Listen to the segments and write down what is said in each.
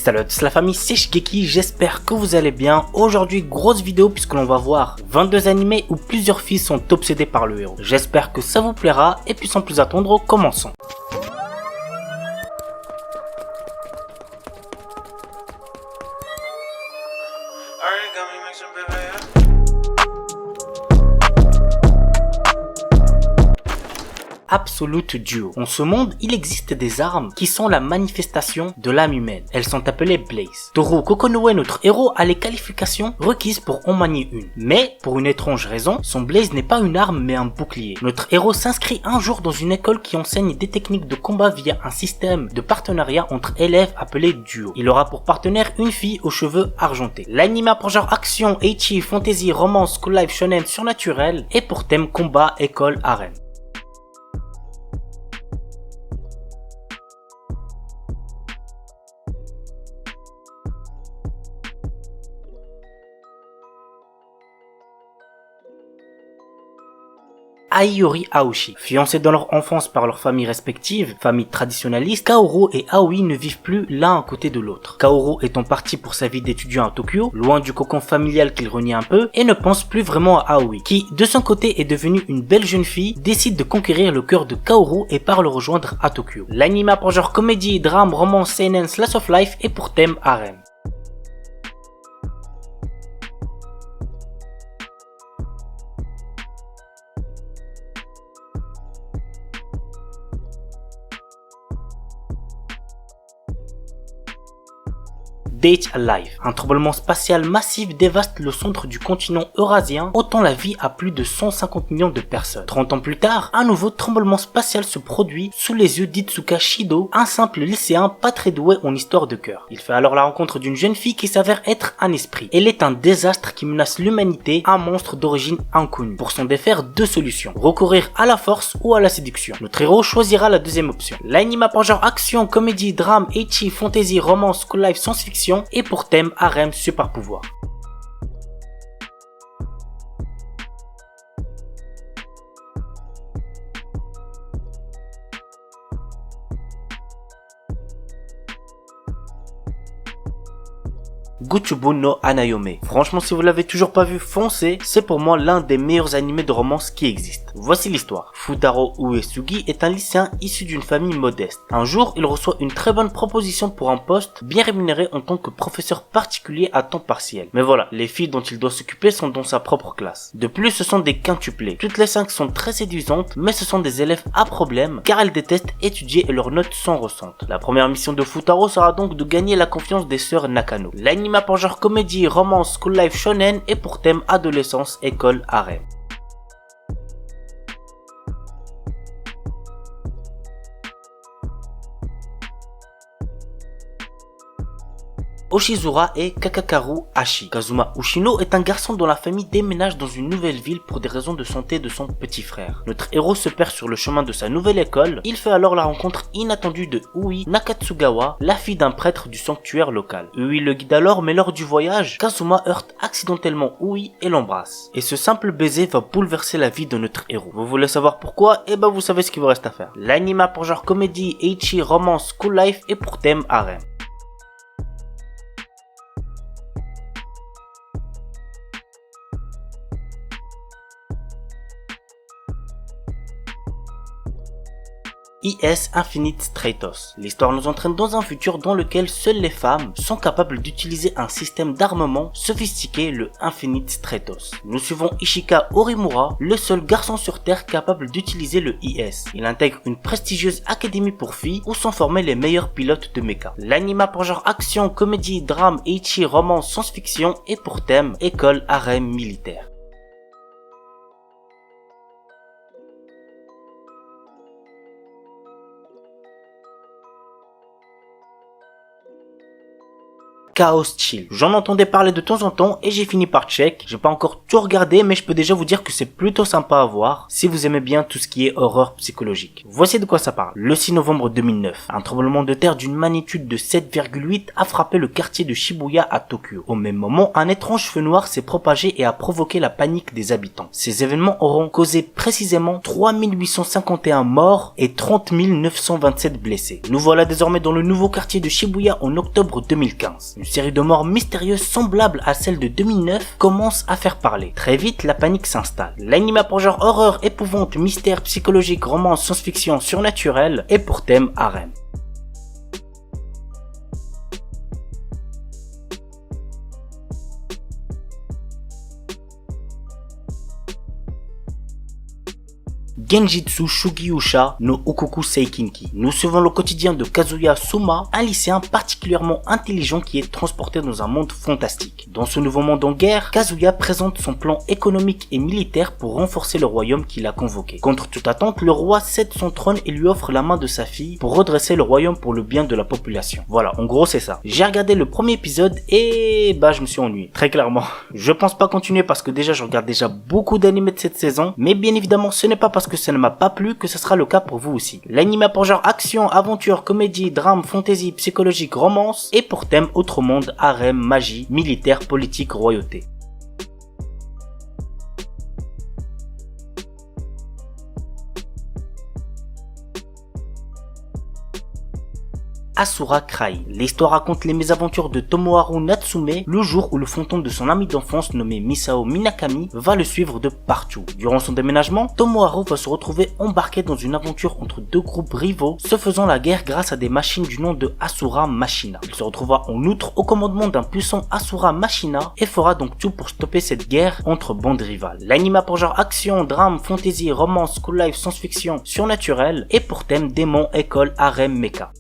Salut à tous la famille, c'est Shigeki, j'espère que vous allez bien. Aujourd'hui, grosse vidéo puisque l'on va voir 22 animés où plusieurs filles sont obsédées par le héros. J'espère que ça vous plaira et puis sans plus attendre, commençons. Absolute Duo. En ce monde, il existe des armes qui sont la manifestation de l'âme humaine. Elles sont appelées Blaze. Toru Kokonoe, notre héros, a les qualifications requises pour en manier une. Mais, pour une étrange raison, son Blaze n'est pas une arme mais un bouclier. Notre héros s'inscrit un jour dans une école qui enseigne des techniques de combat via un système de partenariat entre élèves appelé Duo. Il aura pour partenaire une fille aux cheveux argentés. L'anime a pour genre action, ecchi, fantasy, romance, school life, shonen, surnaturel et pour thème combat, école, harem. Aiyori Aoshi. Fiancés dans leur enfance par leurs familles respectives, familles traditionnalistes, Kaoru et Aoi ne vivent plus l'un à côté de l'autre. Kaoru étant parti pour sa vie d'étudiant à Tokyo, loin du cocon familial qu'il renie un peu, et ne pense plus vraiment à Aoi, qui, de son côté est devenue une belle jeune fille, décide de conquérir le cœur de Kaoru et part le rejoindre à Tokyo. L'anime a pour genre comédie, drame, romance, seinen, slice of life et pour thème harem. Date Alive. Un tremblement spatial massif dévaste le centre du continent eurasien, ôtant la vie à plus de 150 millions de personnes. 30 ans plus tard, un nouveau tremblement spatial se produit sous les yeux d'Itsuka Shido, un simple lycéen pas très doué en histoire de cœur. Il fait alors la rencontre d'une jeune fille qui s'avère être un esprit. Elle est un désastre qui menace l'humanité, un monstre d'origine inconnue. Pour s'en défaire, deux solutions. Recourir à la force ou à la séduction. Notre héros choisira la deuxième option. L'anime a pour genre action, comédie, drame, ecchi, fantasy, romance, school life, science-fiction et pour thème harem super pouvoir. Gochubu no Hanayome. Franchement, si vous l'avez toujours pas vu, foncez, c'est pour moi l'un des meilleurs animés de romance qui existent. Voici l'histoire. Futaro Uesugi est un lycéen issu d'une famille modeste. Un jour, il reçoit une très bonne proposition pour un poste bien rémunéré en tant que professeur particulier à temps partiel. Mais voilà, les filles dont il doit s'occuper sont dans sa propre classe. De plus, ce sont des quintuplés. Toutes les 5 sont très séduisantes, mais ce sont des élèves à problème, car elles détestent étudier et leurs notes sont ressentent. La première mission de Futaro sera donc de gagner la confiance des sœurs Nakano. L'anime pour genre comédie, romance, school life, shonen et pour thème adolescence, école, harem. Oshizura et Kakakaru Hashi. Kazuma Ushino est un garçon dont la famille déménage dans une nouvelle ville pour des raisons de santé de son petit frère. Notre héros se perd sur le chemin de sa nouvelle école, il fait alors la rencontre inattendue de Ui Nakatsugawa, la fille d'un prêtre du sanctuaire local. Ui le guide alors, mais lors du voyage, Kazuma heurte accidentellement Ui et l'embrasse. Et ce simple baiser va bouleverser la vie de notre héros. Vous voulez savoir pourquoi? Eh ben vous savez ce qu'il vous reste à faire. L'anime a pour genre comédie, ecchi, romance, school life et pour thème harem. IS Infinite Stratos. L'histoire nous entraîne dans un futur dans lequel seules les femmes sont capables d'utiliser un système d'armement sophistiqué, le Infinite Stratos. Nous suivons Ishika Orimura, le seul garçon sur Terre capable d'utiliser le IS. Il intègre une prestigieuse académie pour filles où sont formés les meilleurs pilotes de mecha. L'anime a pour genre action, comédie, drame, ecchi, romance, science-fiction et pour thème école, harem, militaire. Chaos Chill. J'en entendais parler de temps en temps et j'ai fini par check. J'ai pas encore tout regardé mais je peux déjà vous dire que c'est plutôt sympa à voir si vous aimez bien tout ce qui est horreur psychologique. Voici de quoi ça parle. Le 6 novembre 2009, un tremblement de terre d'une magnitude de 7,8 a frappé le quartier de Shibuya à Tokyo. Au même moment, un étrange feu noir s'est propagé et a provoqué la panique des habitants. Ces événements auront causé précisément 3851 morts et 30 927 blessés. Nous voilà désormais dans le nouveau quartier de Shibuya en octobre 2015. Une série de morts mystérieuses semblables à celle de 2009 commence à faire parler. Très vite, la panique s'installe. L'anime a pour genre horreur, épouvante, mystère, psychologique, romance, science-fiction, surnaturel et pour thème harem. Genjitsu Shugyusha no Ukuku Seikinki. Nous suivons le quotidien de Kazuya Suma, un lycéen particulièrement intelligent qui est transporté dans un monde fantastique. Dans ce nouveau monde en guerre, Kazuya présente son plan économique et militaire pour renforcer le royaume qu'il a convoqué. Contre toute attente, le roi cède son trône et lui offre la main de sa fille pour redresser le royaume pour le bien de la population. Voilà, en gros c'est ça. J'ai regardé le premier épisode et je me suis ennuyé, très clairement. Je pense pas continuer parce que déjà je regarde déjà beaucoup d'animés de cette saison, mais bien évidemment ce n'est pas parce que ça ne m'a pas plu que ce sera le cas pour vous aussi. L'anime a pour genre action, aventure, comédie, drame, fantasy, psychologique, romance et pour thème autre monde, harem, magie, militaire, politique, royauté. Asura Cry. L'histoire raconte les mésaventures de Tomoharu Natsume le jour où le fantôme de son ami d'enfance nommé Misao Minakami va le suivre de partout. Durant son déménagement, Tomoharu va se retrouver embarqué dans une aventure entre deux groupes rivaux se faisant la guerre grâce à des machines du nom de Asura Machina. Il se retrouvera en outre au commandement d'un puissant Asura Machina et fera donc tout pour stopper cette guerre entre bandes rivales. L'anime a pour genre action, drame, fantasy, romance, school life, science-fiction, surnaturel et pour thème démon, école, harem, mecha.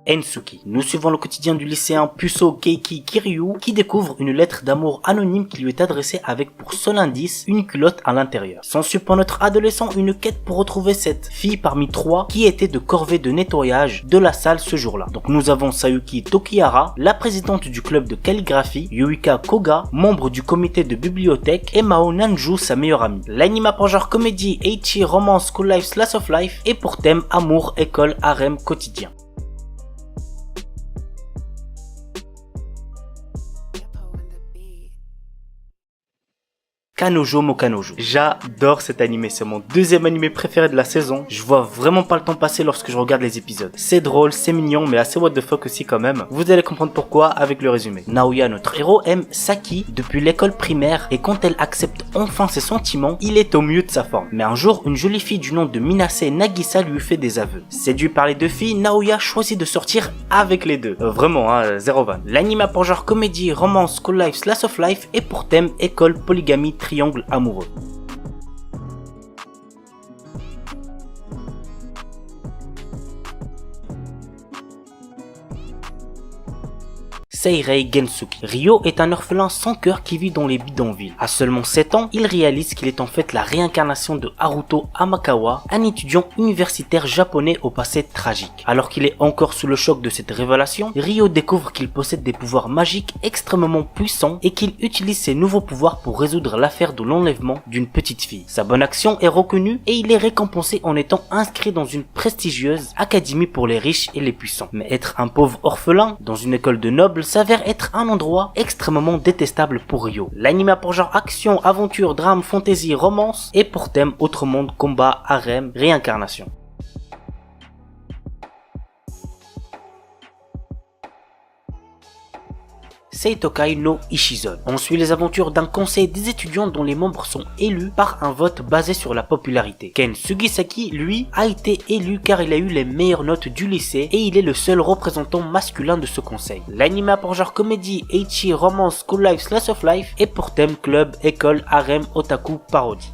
Ensuki. Nous suivons le quotidien du lycéen Puso Keiki Kiryu qui découvre une lettre d'amour anonyme qui lui est adressée avec pour seul indice une culotte à l'intérieur. S'ensuit pour notre adolescent une quête pour retrouver cette fille parmi trois qui était de corvée de nettoyage de la salle ce jour-là. Donc nous avons Sayuki Tokihara, la présidente du club de calligraphie, Yuika Koga, membre du comité de bibliothèque et Mao Nanju, sa meilleure amie. L'anime a pour genre comédie, ecchi, romance, school life, slice of life et pour thème amour, école, harem, quotidien. Kanojo Mokanojo. J'adore cet animé, c'est mon deuxième animé préféré de la saison. Je vois vraiment pas le temps passer lorsque je regarde les épisodes. C'est drôle, c'est mignon, mais assez what the fuck aussi quand même. Vous allez comprendre pourquoi avec le résumé. Naoya, notre héros, aime Saki depuis l'école primaire et quand elle accepte enfin ses sentiments, il est au mieux de sa forme. Mais un jour, une jolie fille du nom de Minase Nagisa lui fait des aveux. Séduit par les deux filles, Naoya choisit de sortir avec les deux. Vraiment, zéro van. L'anime a pour genre comédie, romance, school life, slice of life et pour thème école, polygamie, triangle amoureux. Seirei Gensuki. Ryo est un orphelin sans cœur qui vit dans les bidonvilles. À seulement 7 ans, il réalise qu'il est en fait la réincarnation de Haruto Amakawa, un étudiant universitaire japonais au passé tragique. Alors qu'il est encore sous le choc de cette révélation, Ryo découvre qu'il possède des pouvoirs magiques extrêmement puissants et qu'il utilise ses nouveaux pouvoirs pour résoudre l'affaire de l'enlèvement d'une petite fille. Sa bonne action est reconnue et il est récompensé en étant inscrit dans une prestigieuse académie pour les riches et les puissants. Mais être un pauvre orphelin dans une école de nobles s'avère être un endroit extrêmement détestable pour Ryo. L'anime a pour genre action, aventure, drame, fantasy, romance et pour thème autre monde, combat, harem, réincarnation. Seitokai no Ishizon. On suit les aventures d'un conseil des étudiants dont les membres sont élus par un vote basé sur la popularité. Ken Sugisaki, lui, a été élu car il a eu les meilleures notes du lycée et il est le seul représentant masculin de ce conseil. L'anime a pour genre comédie, ecchi, romance, school life, slice of life et pour thème club, école, harem, otaku, parodie.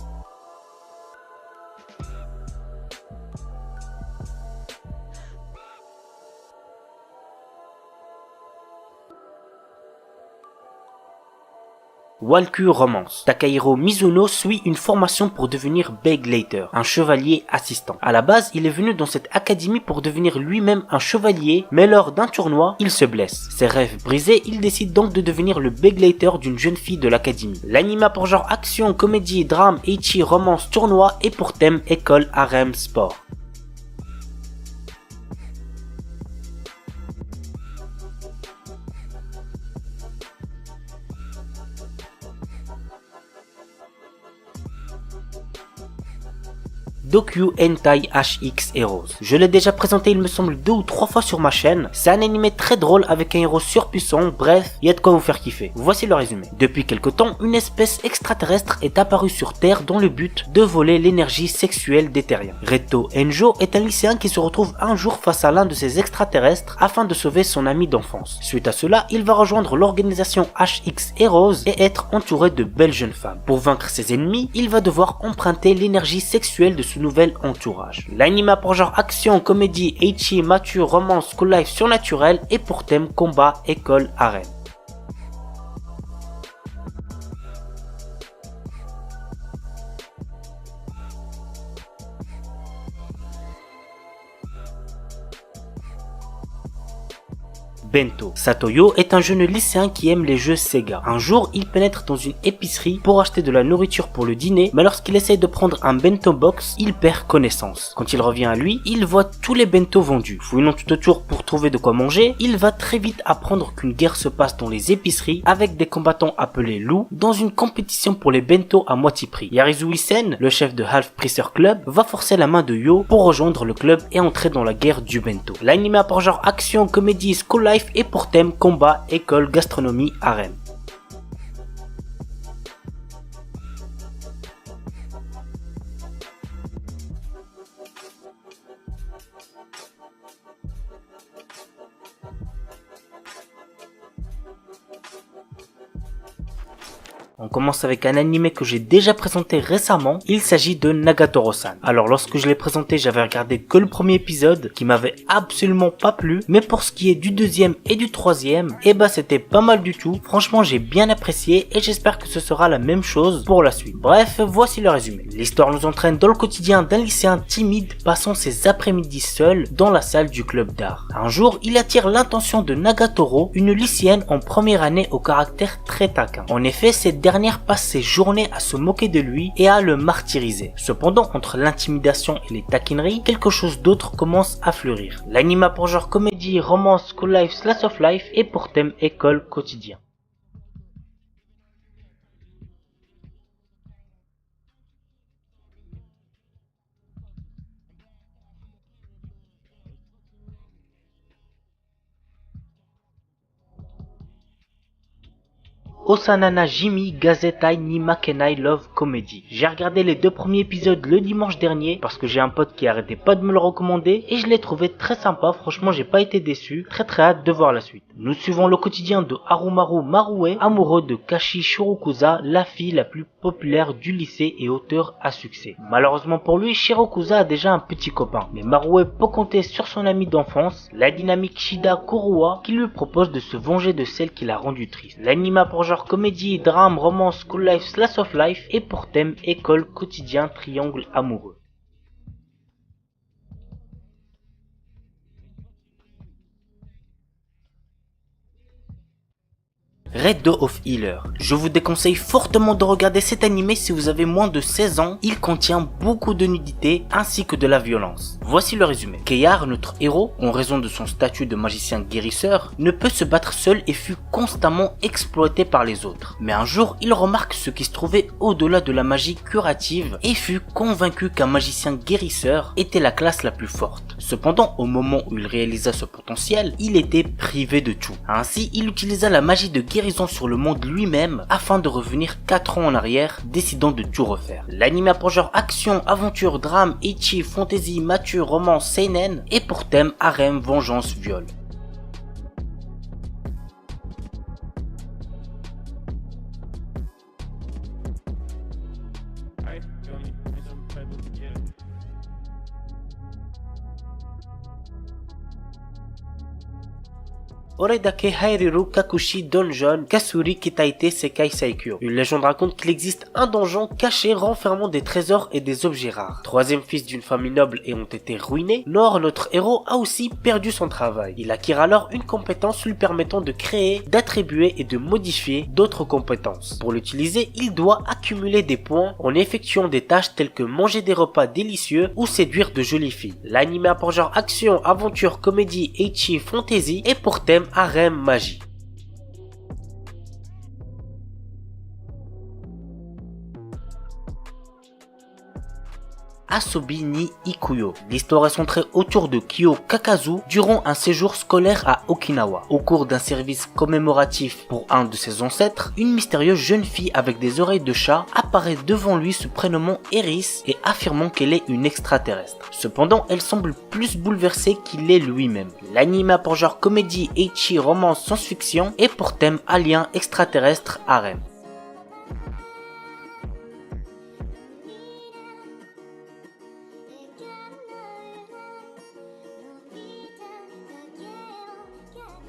Walküre Romance. Takahiro Mizuno suit une formation pour devenir Begleiter, un chevalier assistant. À la base, il est venu dans cette académie pour devenir lui-même un chevalier, mais lors d'un tournoi, il se blesse. Ses rêves brisés, il décide donc de devenir le Begleiter d'une jeune fille de l'académie. L'anime a pour genre action, comédie, drame, ecchi, romance, tournoi et pour thème école, harem, sport. Dokyu Hentai HX Heroes. Je l'ai déjà présenté il me semble 2 ou 3 fois sur ma chaîne. C'est un animé très drôle avec un héros surpuissant, bref, il y a de quoi vous faire kiffer. Voici le résumé. Depuis quelque temps, une espèce extraterrestre est apparue sur Terre dans le but de voler l'énergie sexuelle des terriens. Reto Enjo est un lycéen qui se retrouve un jour face à l'un de ces extraterrestres afin de sauver son ami d'enfance. Suite à cela, il va rejoindre l'organisation HX Heroes et être entouré de belles jeunes femmes. Pour vaincre ses ennemis, il va devoir emprunter l'énergie sexuelle de ce nouvel entourage. L'anime a pour genre action, comédie, ecchi, mature, romance, school life surnaturel et pour thème combat, école, arène. Bento. Satoyo est un jeune lycéen qui aime les jeux Sega. Un jour, il pénètre dans une épicerie pour acheter de la nourriture pour le dîner, mais lorsqu'il essaye de prendre un bento box, il perd connaissance. Quand il revient à lui, il voit tous les bento vendus. Fouillant tout autour pour trouver de quoi manger, il va très vite apprendre qu'une guerre se passe dans les épiceries avec des combattants appelés loups dans une compétition pour les bento à moitié prix. Yarizui Sen, le chef de Half Priester Club, va forcer la main de Yo pour rejoindre le club et entrer dans la guerre du bento. L'anime a pour genre action, comédie, school life et pour thème combat, école, gastronomie, harem. On commence avec un animé que j'ai déjà présenté récemment, il s'agit de Nagatoro-san. Alors lorsque je l'ai présenté, j'avais regardé que le premier épisode qui m'avait absolument pas plu, mais pour ce qui est du deuxième et du troisième, eh ben c'était pas mal du tout. Franchement j'ai bien apprécié et j'espère que ce sera la même chose pour la suite. Bref, voici le résumé. L'histoire nous entraîne dans le quotidien d'un lycéen timide passant ses après-midi seul dans la salle du club d'art. Un jour, il attire l'attention de Nagatoro, une lycéenne en première année au caractère très taquin. En effet, cette dernière passe ses journées à se moquer de lui et à le martyriser. Cependant, entre l'intimidation et les taquineries, quelque chose d'autre commence à fleurir. L'anime a pour genre comédie, romance, school life, slice of life et pour thème école, quotidien. Osanana Jimi Gazetai ni Makenai Love Comedy. J'ai regardé les 2 premiers épisodes le dimanche dernier parce que j'ai un pote qui arrêtait pas de me le recommander et je l'ai trouvé très sympa, franchement j'ai pas été déçu, très hâte de voir la suite. Nous suivons le quotidien de Harumaru Marue, amoureux de Kashi Shirokusa, la fille la plus populaire du lycée et auteur à succès. Malheureusement pour lui, Shirokusa a déjà un petit copain, mais Marue peut compter sur son ami d'enfance, la dynamique Shida Kurua, qui lui propose de se venger de celle qui l'a rendu triste. L'anime a pour genre comédie, drame, romance, school life, slice of life et pour thème école, quotidien, triangle amoureux. Red Door of Healer. Je vous déconseille fortement de regarder cet animé si vous avez moins de 16 ans. Il contient beaucoup de nudité ainsi que de la violence. Voici le résumé. Keyar, notre héros, en raison de son statut de magicien guérisseur, ne peut se battre seul et fut constamment exploité par les autres. Mais un jour, il remarque ce qui se trouvait au-delà de la magie curative et fut convaincu qu'un magicien guérisseur était la classe la plus forte. Cependant, au moment où il réalisa ce potentiel, il était privé de tout. Ainsi, il utilisa la magie de guérison sur le monde lui-même afin de revenir 4 ans en arrière, décidant de tout refaire. L'anime a pour genre action, aventure, drame, ecchi, fantasy, mature, romance, seinen et pour thème harem, vengeance, viol. Oredake Hairiru Kakushi Donjon Kasuri Kitaite Sekai Saikyo. Une légende raconte qu'il existe un donjon caché renfermant des trésors et des objets rares. Troisième fils d'une famille noble ayant été ruiné, Nor, notre héros, a aussi perdu son travail. Il acquiert alors une compétence lui permettant de créer, d'attribuer et de modifier d'autres compétences. Pour l'utiliser, il doit accumuler des points en effectuant des tâches telles que manger des repas délicieux ou séduire de jolies filles. L'anime a pour genre action, aventure, comédie, ecchi, fantasy et pour thème harem, magie. Asobi ni Ikuyo. L'histoire est centrée autour de Kyo Kakazu durant un séjour scolaire à Okinawa. Au cours d'un service commémoratif pour un de ses ancêtres, une mystérieuse jeune fille avec des oreilles de chat apparaît devant lui se prénommant Eris et affirmant qu'elle est une extraterrestre. Cependant, elle semble plus bouleversée qu'il est lui-même. L'anime a pour genre comédie, ecchi, romance, science-fiction et pour thème alien, extraterrestre, harem.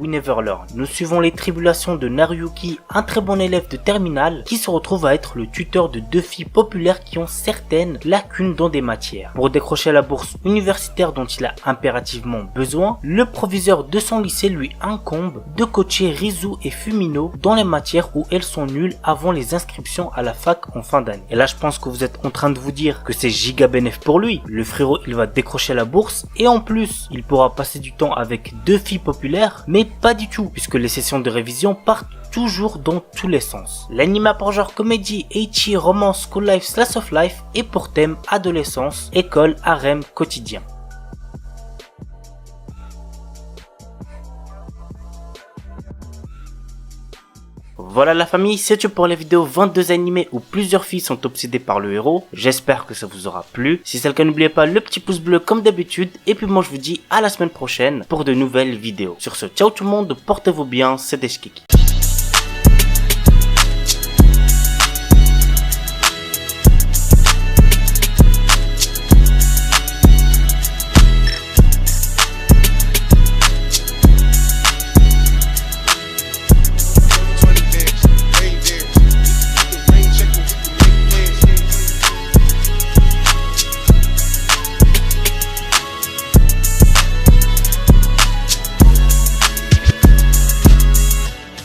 We Never Learn. Nous suivons les tribulations de Naruyuki, un très bon élève de terminale, qui se retrouve à être le tuteur de deux filles populaires qui ont certaines lacunes dans des matières. Pour décrocher la bourse universitaire dont il a impérativement besoin, le proviseur de son lycée lui incombe de coacher Rizu et Fumino dans les matières où elles sont nulles avant les inscriptions à la fac en fin d'année. Et là je pense que vous êtes en train de vous dire que c'est giga bénéf pour lui. Le frérot il va décrocher la bourse et en plus il pourra passer du temps avec deux filles populaires, mais pas du tout, puisque les sessions de révision partent toujours dans tous les sens. L'anime a pour genre comédie, ecchi, romance, school life, slice of life et pour thème adolescence, école, harem, quotidien. Voilà la famille, c'est tout pour la vidéo 22 animés où plusieurs filles sont obsédées par le héros. J'espère que ça vous aura plu. Si c'est le cas, n'oubliez pas le petit pouce bleu comme d'habitude. Et puis moi je vous dis à la semaine prochaine pour de nouvelles vidéos. Sur ce, ciao tout le monde, portez-vous bien, c'était Shkiki.